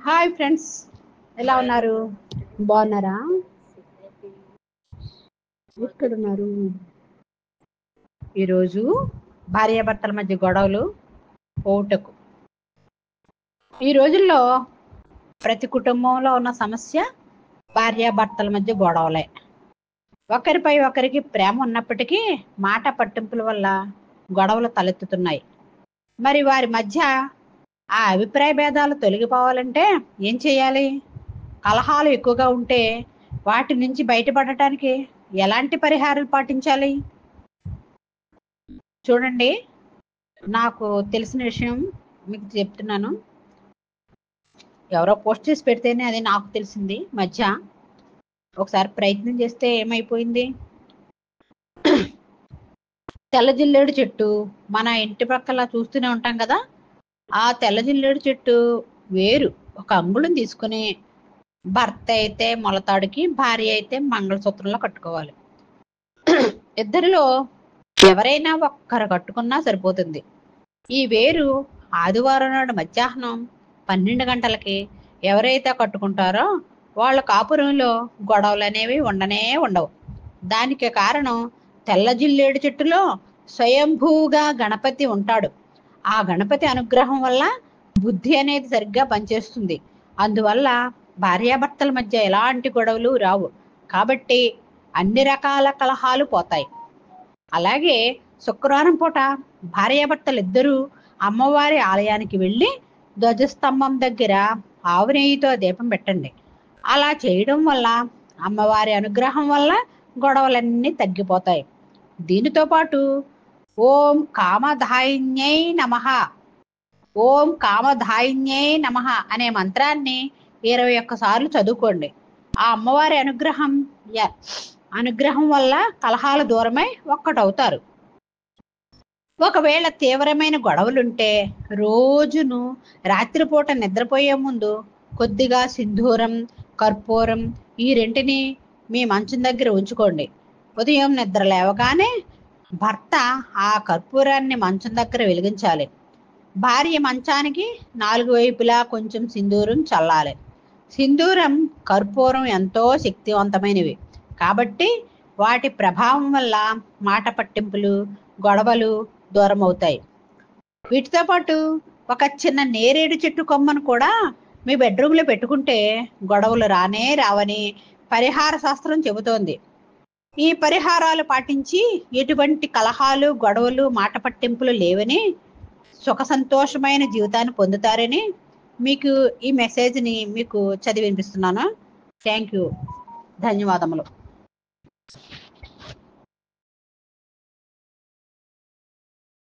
Hi friends, ఎలా ఉన్నారు? బాగున్నారా? ఎక్కడున్నారు? ఈరోజు భార్యాభర్తల మధ్య గొడవలు పోవుటకు. ఈ రోజుల్లో ప్రతి కుటుంబంలో ఉన్న సమస్య భార్యాభర్తల మధ్య గొడవలే. ఒకరిపై ఒకరికి ప్రేమ ఉన్నప్పటికీ మాట పట్టింపుల వల్ల గొడవలు తలెత్తుతున్నాయి. మరి వారి మధ్య ఆ అభిప్రాయ భేదాలు తొలగిపోవాలంటే ఏం చేయాలి? కలహాలు ఎక్కువగా ఉంటే వాటి నుంచి బయటపడటానికి ఎలాంటి పరిహారాలు పాటించాలి? చూడండి, నాకు తెలిసిన విషయం మీకు చెప్తున్నాను. ఎవరో పోస్ట్ చేసి పెడితేనే అది నాకు తెలిసింది. మధ్య ఒకసారి ప్రయత్నం చేస్తే ఏమైపోయింది, తెల్ల జిల్లేడు చెట్టు మన ఇంటి పక్కల చూస్తూనే ఉంటాం కదా. ఆ తెల్ల జిల్లేడు చెట్టు వేరు ఒక అంగుళం తీసుకుని భర్త అయితే మొలతాడికి, భార్య అయితే మంగళసూత్రంలో కట్టుకోవాలి. ఇద్దరిలో ఎవరైనా ఒక్కరు కట్టుకున్నా సరిపోతుంది. ఈ వేరు ఆదివారం నాడు మధ్యాహ్నం 12 గంటలకి ఎవరైతే కట్టుకుంటారో వాళ్ళ కాపురంలో గొడవలు అనేవి ఉండవు. దానికి కారణం తెల్ల జిల్లేడు చెట్టులో స్వయంభూగా గణపతి ఉంటాడు. ఆ గణపతి అనుగ్రహం వల్ల బుద్ధి అనేది సరిగ్గా పనిచేస్తుంది. అందువల్ల భార్యాభర్తల మధ్య ఎలాంటి గొడవలు రావు. కాబట్టి అన్ని రకాల కలహాలు పోతాయి. అలాగే శుక్రవారం పూట భార్యాభర్తలు ఇద్దరూ అమ్మవారి ఆలయానికి వెళ్ళి ధ్వజస్తంభం దగ్గర ఆవు నెయ్యితో దీపం పెట్టండి. అలా చేయడం వల్ల అమ్మవారి అనుగ్రహం వల్ల గొడవలన్నీ తగ్గిపోతాయి. దీనితో పాటు ఓం కామధాయిన్యై నమః, ఓం కామధాయిన్యై నమః అనే మంత్రాన్ని 21 సార్లు చదువుకోండి. ఆ అమ్మవారి అనుగ్రహం వల్ల కలహాలు దూరమై ఒక్కటవుతారు. ఒకవేళ తీవ్రమైన గొడవలుంటే రోజును రాత్రిపూట నిద్రపోయే ముందు కొద్దిగా సింధూరం, కర్పూరం ఈ రెంటిని మీ మంచం దగ్గర ఉంచుకోండి. ఉదయం నిద్ర లేవగానే భర్త ఆ కర్పూరాన్ని మంచం దగ్గర వెలిగించాలి. భార్య మంచానికి 4 వైపులా కొంచెం సింధూరం చల్లాలి. సింధూరం, కర్పూరం ఎంతో శక్తివంతమైనవి కాబట్టి వాటి ప్రభావం వల్ల మాట పట్టింపులు, గొడవలు దూరం అవుతాయి. వీటితో పాటు ఒక చిన్న నేరేడు చెట్టు కొమ్మను కూడా మీ బెడ్రూమ్లో పెట్టుకుంటే గొడవలు రానే రావని పరిహార శాస్త్రం చెబుతోంది. ఈ పరిహారాలు పాటించి ఎటువంటి కలహాలు, గొడవలు, మాట పట్టింపులు లేవని సుఖ సంతోషమైన జీవితాన్ని పొందుతారని మీకు ఈ మెసేజ్ని మీకు చదివి వినిపిస్తున్నాను. థ్యాంక్ యూ, ధన్యవాదములు.